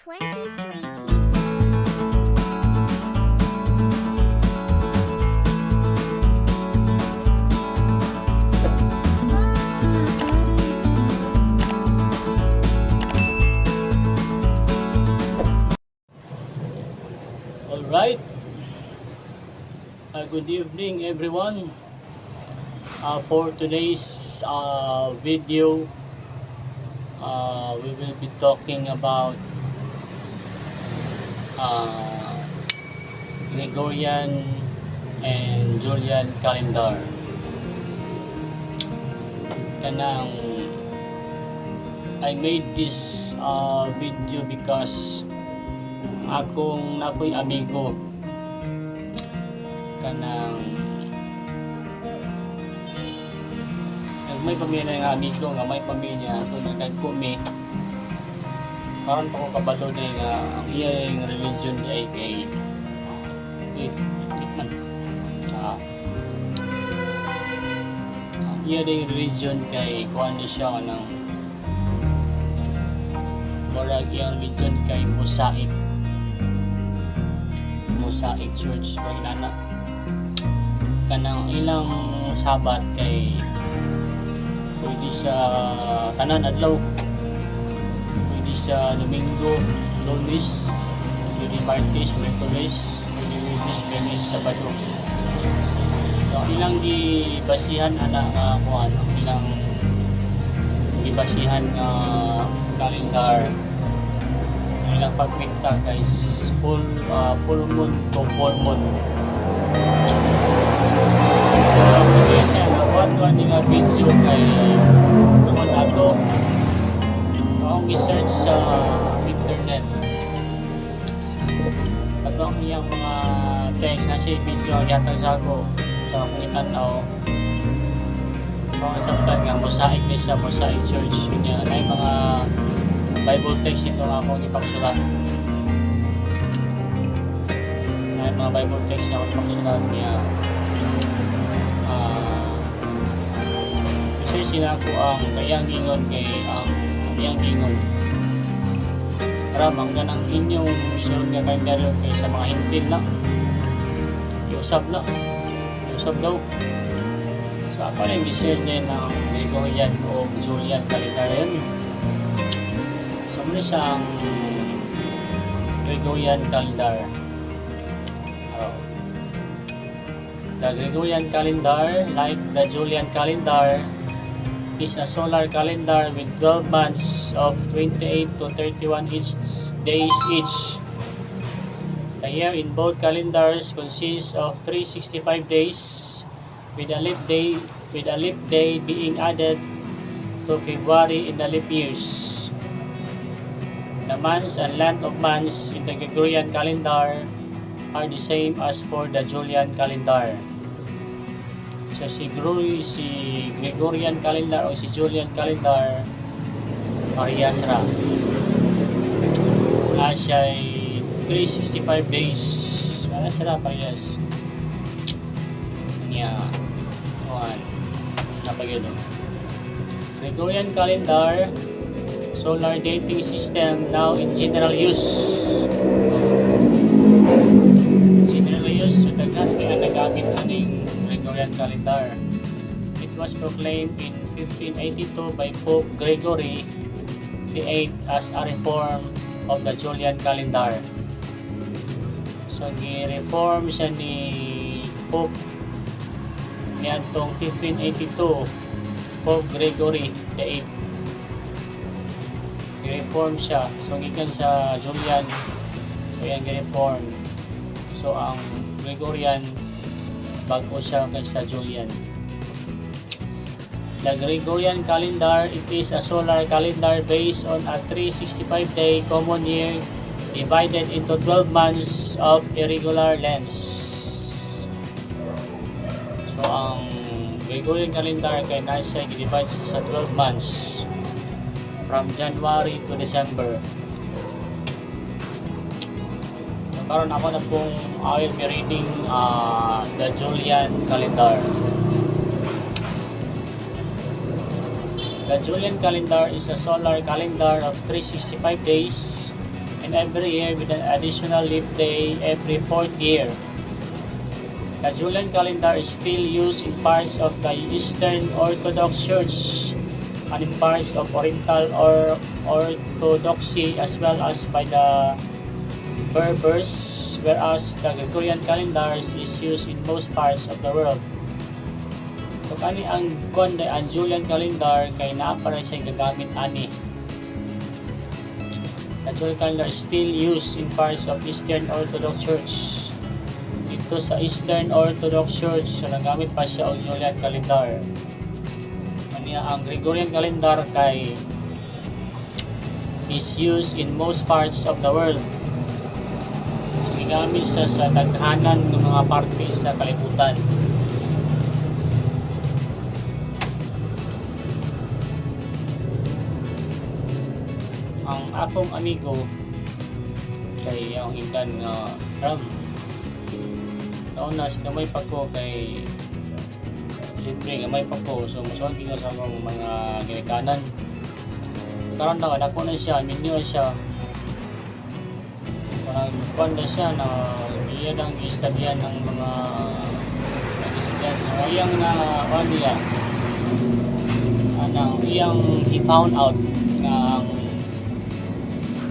23 people. Alright, good evening everyone. For today's video, we will be talking about uh, Gregorian and Julian calendar. Kanang I made this video because ako'y amigo kanang may pamilya nga amigo nga may pamilya ito nagkagkumi karon pa ko kabalo na nga ang iyang religion ay kay ang iyang religion kay kuan siya ng murag iyang religion kay Mosaic Church paginana kanang ilang sabat kay pwede siya tanan adlaw, pwede siya Domingo, Lunes, pwede Martes, Miyerkules, pwede Lunes, Biyernes, Sabado. So ilang gibasihan ana nga kuan ilang gibasihan nga calendar ilang pagpinta guys full moon to full moon. Kaya siya nakuha nga video kay tungkol ato akong research sa internet ato ang iyang mga text na siya video ang yatang sa ako sa akong itanaw kung sabtan nga Mosaic na siya Mosaic Church yun ay mga Bible text ito nga akong ipagsulat ay mga Bible text na akong ipagsulat niya kasi sila ko ang kayang gingon kay ang kayang gingon ramang ganang inyong isunod nga kalendaryo kay sa mga hintil na iusab daw so ako na yung design din ng Gregorian o Julian calendar yun so muna siyang Gregorian calendar. The Gregorian calendar, like the Julian calendar, is a solar calendar with 12 months of 28 to 31 days each. The year in both calendars consists of 365 days, with a leap day being added to February in the leap years. The months and length of months in the Gregorian calendar are the same as for the Julian calendar. So si Gregorian calendar o si Julian calendar parehas ra. Siya ay 365 days. Parehas ra parehas. Niya. Napagilo. Gregorian calendar solar dating system now in general use. So daghan kaya nagamit aning Gregorian calendar. It was proclaimed in 1582 by Pope Gregory VIII as a reform of the Julian calendar. So gi-reform siya ni Pope niadtong 1582 Pope Gregory VIII. Gi-reform siya. So gikan sa Julian kaya gi-reform. So ang Gregorian bago siya kaysa Julian. The Gregorian calendar, it is a solar calendar based on a 365-day common year divided into 12 months of irregular lengths. So ang Gregorian calendar kay nasa i-divide sa 12 months from January to December. Karon ako na pong I will be reading the Julian calendar. The Julian calendar is a solar calendar of 365 days and every year with an additional leap day every fourth year. The Julian calendar is still used in parts of the Eastern Orthodox Church and in parts of Oriental or Orthodoxy, as well as by the Berbers, whereas the Gregorian calendar is used in most parts of the world. So kani ang Julian calendar kay naa pa rin siya gagamit ani. The Julian calendar is still used in parts of Eastern Orthodox Church. Dito sa Eastern Orthodox Church, so nagamit pa siya ang Julian calendar. Kanya ang Gregorian calendar kay is used in most parts of the world. So gigamit siya sa daghanan ng mga parte sa kalibutan. Ang akong amigo kay ang indan nga Ram. Nauna gamay pa ko kay siyempre gamay pa ko, so musuhan ko sa mga ginikanan. Karon daw ako na siya, minyo siya. Parang kuan na siya na iya ang istadyan ng mga istadyan. Ayang na kuan niya. Anang iyang i-found out nga ang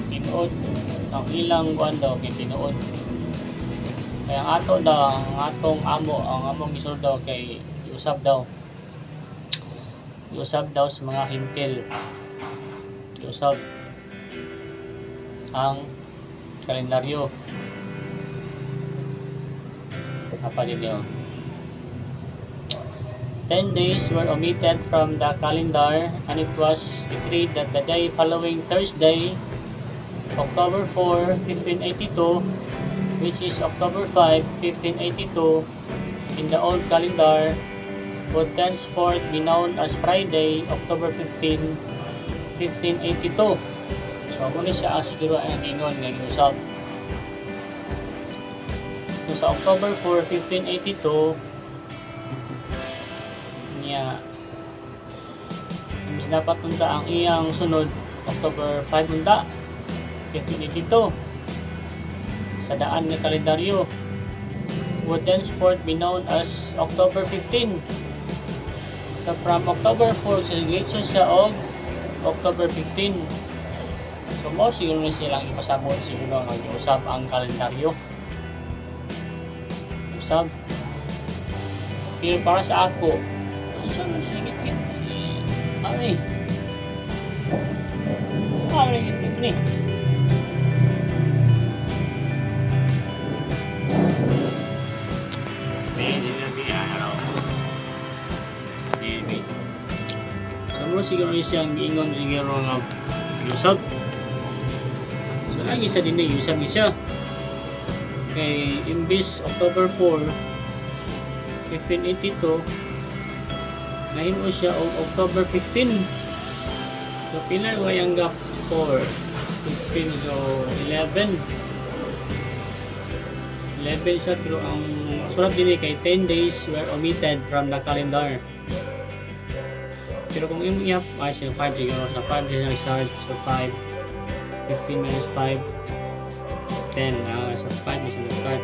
tinuod ang ilang kuan daw kay tinuod. Kaya ang ato daw, ang atong ang among gisulod daw kay iusab daw sa mga hintil, iusab ang kalendaryo. Apa din yun? 10 days were omitted from the calendar, and it was decreed that the day following Thursday, October 4, 1582, which is October 5, 1582, in the old calendar, would thenceforth be known as Friday, October 15, 1582. So, muna siya siguro ang ingon ng usap. So, sa October 4, 1582, niya, dapat punta ang iyang sunod, October 5 punta, 1582. Sa daan ng kalendaryo would thenceforth be known as October 15. So from October 4 celebration siya og October 15. So mo siguro na silang ipasabot siguro nga giusab ang kalendaryo. Usab. Pero para sa ako, isa man higit-higit. Ay. Higit-higit ni. Siguro siyang giingon siguro nga giusab. So lagi sa din giusab siya. Kay imbis October 4, 1582, nahimo siya og October 15. So pila wayang gap 4, 15 so 11. 11 siya, pero ang sulat din kay 10 days were omitted from the calendar. Pero kung yung i-up, ay siya 5 siguro. Sa 5 siya start. So 5, 15 minus 5, 10. Sa 5 siya start.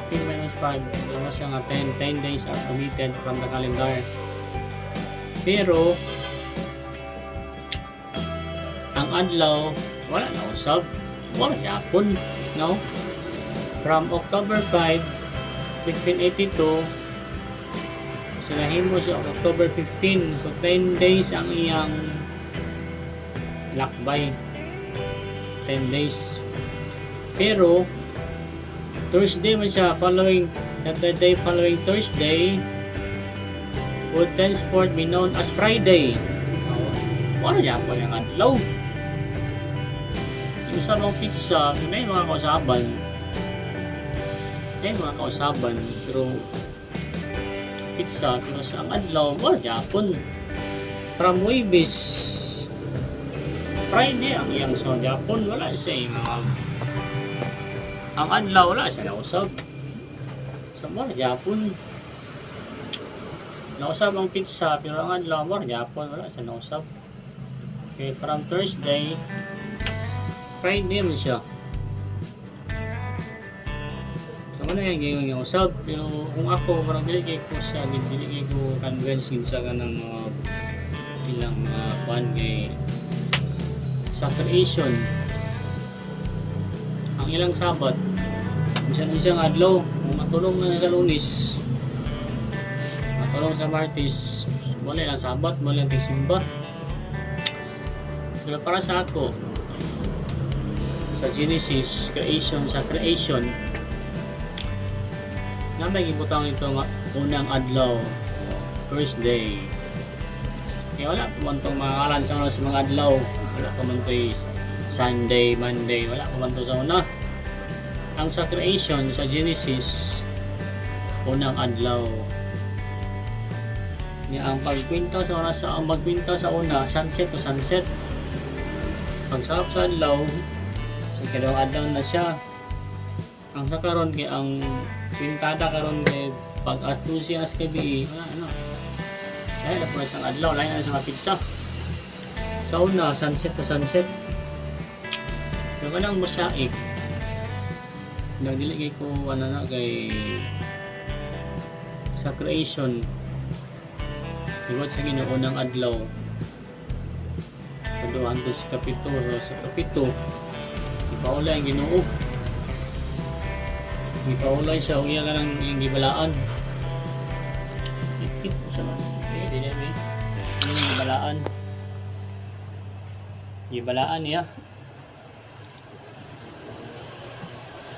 15 minus 5, ano siya nga 10 days are omitted from the calendar. Pero, ang adlaw, wala na usab. Wala Japon, no? From October 5, 1582, so nahimo siya October 15. So 10 days ang iyang lakbay. 10 days. Pero Thursday man siya following, the day following Thursday would thenceforth be known as Friday. Wala niya po yung adlaw. Yung sa mga pizza, may mga kausaban. Pero pizza, pero sa ang adlaw, wala Japon. From Huwebes, Friday ang iyang sa Japon, wala siya mga ang adlaw, wala siya nausap. Sa mga Japon, nausap ang pizza, pero ang adlaw, wala Japon, wala siya nausap. Okay, from Thursday, Friday man siya. So ano yung gawin niya usab, pero kung ako parang dili ko siya, dili ko convinced sa kanang ilang kuan kay sa creation. Ang ilang sabat, isang adlaw, kung matulong na sa Lunes, matulong sa Martes, wala lang sabat, wala lang simba. Pero para sa ako, sa Genesis, sa creation, na may gibutang ito nga unang adlaw, first day. Kaya wala pa man itong mga kalan sa mga adlaw. Wala pa man ito Sunday, Monday, wala pa man ito sa una. Ang sa creation, sa Genesis, unang adlaw. Ang pagkwinta sa oras, ang magkwinta sa una, sunset to sunset. Pagsarap sa adlaw, sa kadawang adlaw na siya. Ang sa karon kay ang pintada karon kay pag as 12 as gabi, ano. Dahil na po isang adlaw, lain na sa pizza. Sa una, sunset to sunset. Pero kanang mosaik, nagdiligay ko kay sa creation. Iwat sa ginoonang adlaw. Kaduhan to si kapito, sa kapito. Ipaulay ang Ginoo. Ipaulay siya, uya ka ng yung gibalaan. Ikit sa mga. Hindi namin. Yung gibalaan. Gibalaan niya.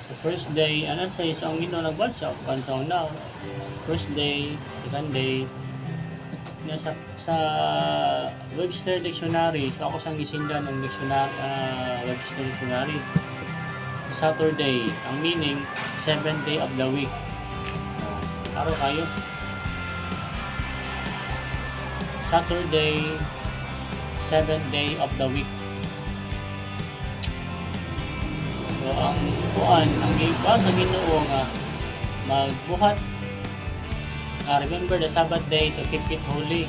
So first day, sa isang Ginoo nagbasa, pansaw na. First day, second day. Sa Webster Dictionary, so ako sang gisinda ng dictionary, Webster Dictionary. Saturday, ang meaning, 7th day of the week. Araw kayo. Saturday, 7th day of the week. So, ang kuan, ang iba sa Ginoo nga magbuhat. Remember the Sabbath day to keep it holy.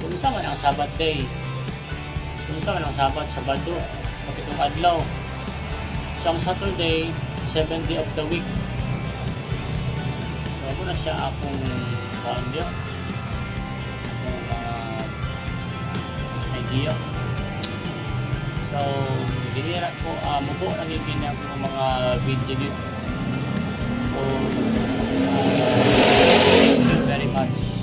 Kung saan man ang Sabbath day? Kung saan man ang Sabbath, Sabado, kapitong adlaw. So, ang Saturday, 7th day of the week. So, ako na siya akong idea. Akong mga idea. So, dinira ko, mubo lang yung kanya ko mga video dito. So, thank you very much.